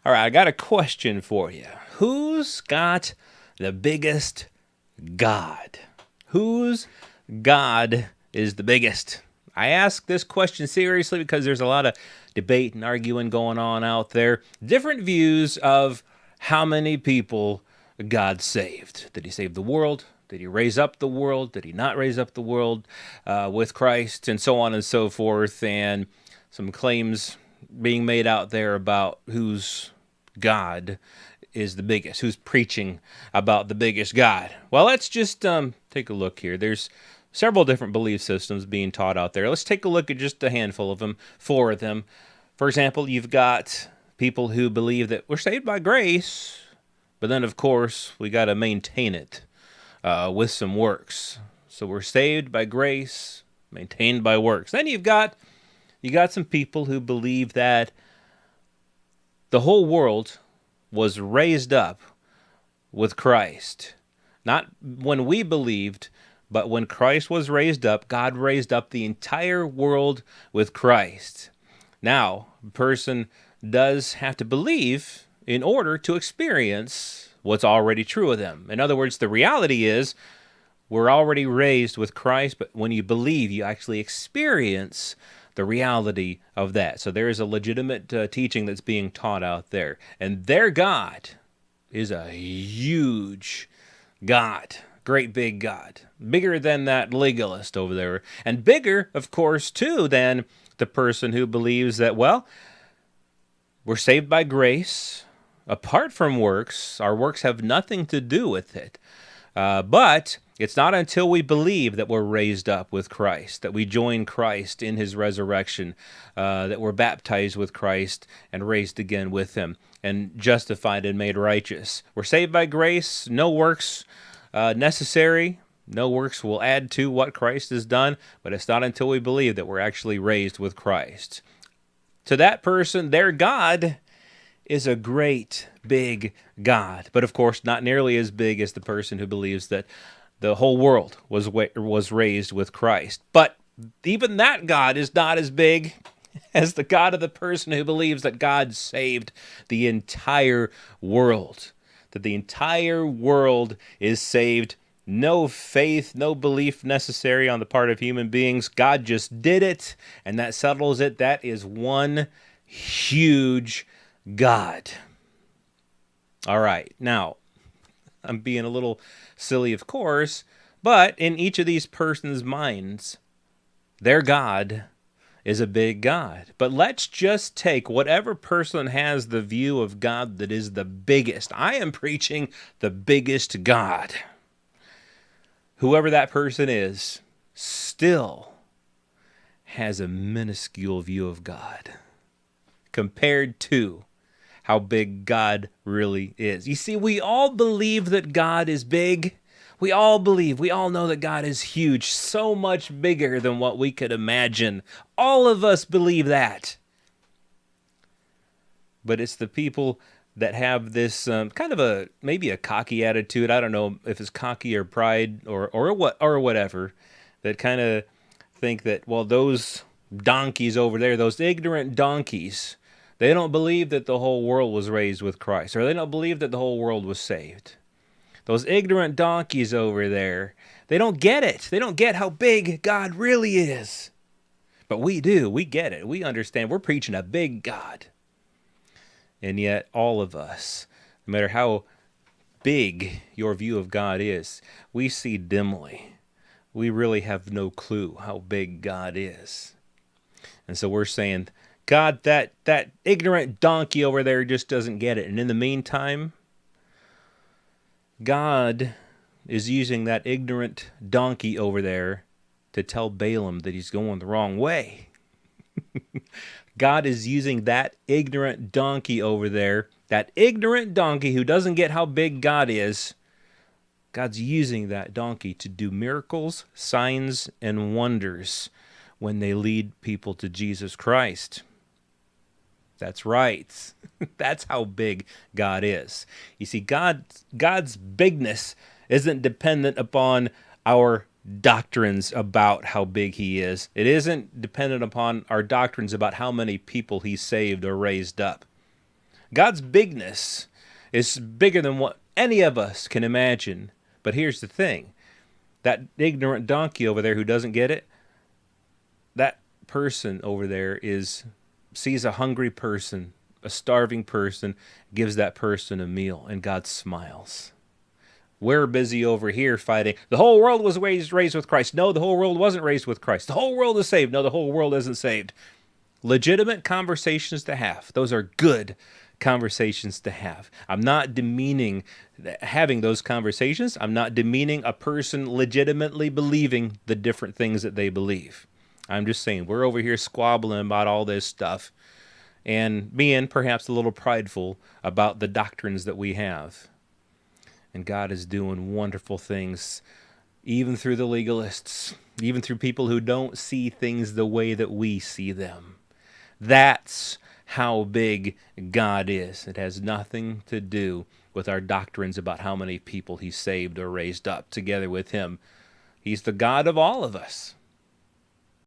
All right, I got a question for you. Who's got the biggest God? Whose God is the biggest? I ask this question seriously because there's a lot of debate and arguing going on out there. Different views of how many people God saved. Did he save the world? Did he raise up the world? Did he not raise up the world with Christ? And so on and so forth. And some claims being made out there about whose God is the biggest, who's preaching about the biggest God. Well, let's just take a look here. There's several different belief systems being taught out there. Let's take a look at just a handful of them, four of them. For example, you've got people who believe that we're saved by grace, but then, of course, we got to maintain it with some works. So we're saved by grace, maintained by works. Then you got some people who believe that the whole world was raised up with Christ. Not when we believed, but when Christ was raised up, God raised up the entire world with Christ. Now, a person does have to believe in order to experience what's already true of them. In other words, the reality is we're already raised with Christ, but when you believe, you actually experience the reality of that. So there is a legitimate teaching that's being taught out there. And their God is a huge God. Great big God. Bigger than that legalist over there. And bigger, of course, too, than the person who believes that, well, we're saved by grace. Apart from works, our works have nothing to do with it. But it's not until we believe that we're raised up with Christ, that we join Christ in his resurrection, that we're baptized with Christ and raised again with him and justified and made righteous. We're saved by grace, no works necessary. No works will add to what Christ has done, but it's not until we believe that we're actually raised with Christ. To that person, their God is a great, big God. But of course, not nearly as big as the person who believes that the whole world was raised with Christ. But even that God is not as big as the God of the person who believes that God saved the entire world. That the entire world is saved. No faith, no belief necessary on the part of human beings. God just did it, and that settles it. That is one huge God. All right, now, I'm being a little silly, of course, but in each of these persons' minds, their God is a big God. But let's just take whatever person has the view of God that is the biggest. I am preaching the biggest God. Whoever that person is still has a minuscule view of God compared to how big God really is. You see, we all believe that God is big. We all know that God is huge, so much bigger than what we could imagine. All of us believe that. But it's the people that have this kind of maybe a cocky attitude. I don't know if it's cocky or pride or whatever, that kind of think that, well, those donkeys over there, those ignorant donkeys, they don't believe that the whole world was raised with Christ, or they don't believe that the whole world was saved. Those ignorant donkeys over there, they don't get it. They don't get how big God really is. But we do. We get it. We understand. We're preaching a big God. And yet, all of us, no matter how big your view of God is, we see dimly. We really have no clue how big God is. And so we're saying, God, that ignorant donkey over there just doesn't get it. And in the meantime, God is using that ignorant donkey over there to tell Balaam that he's going the wrong way. God is using that ignorant donkey over there, that ignorant donkey who doesn't get how big God is. God's using that donkey to do miracles, signs, and wonders when they lead people to Jesus Christ. That's right. That's how big God is. You see, God's bigness isn't dependent upon our doctrines about how big he is. It isn't dependent upon our doctrines about how many people he saved or raised up. God's bigness is bigger than what any of us can imagine. But here's the thing. That ignorant donkey over there who doesn't get it, that person over there sees a hungry person, a starving person, gives that person a meal, and God smiles. We're busy over here fighting. The whole world was raised with Christ. No, the whole world wasn't raised with Christ. The whole world is saved. No, the whole world isn't saved. Legitimate conversations to have. Those are good conversations to have. I'm not demeaning having those conversations. I'm not demeaning a person legitimately believing the different things that they believe. I'm just saying we're over here squabbling about all this stuff and being perhaps a little prideful about the doctrines that we have. And God is doing wonderful things, even through the legalists, even through people who don't see things the way that we see them. That's how big God is. It has nothing to do with our doctrines about how many people He saved or raised up together with Him. He's the God of all of us.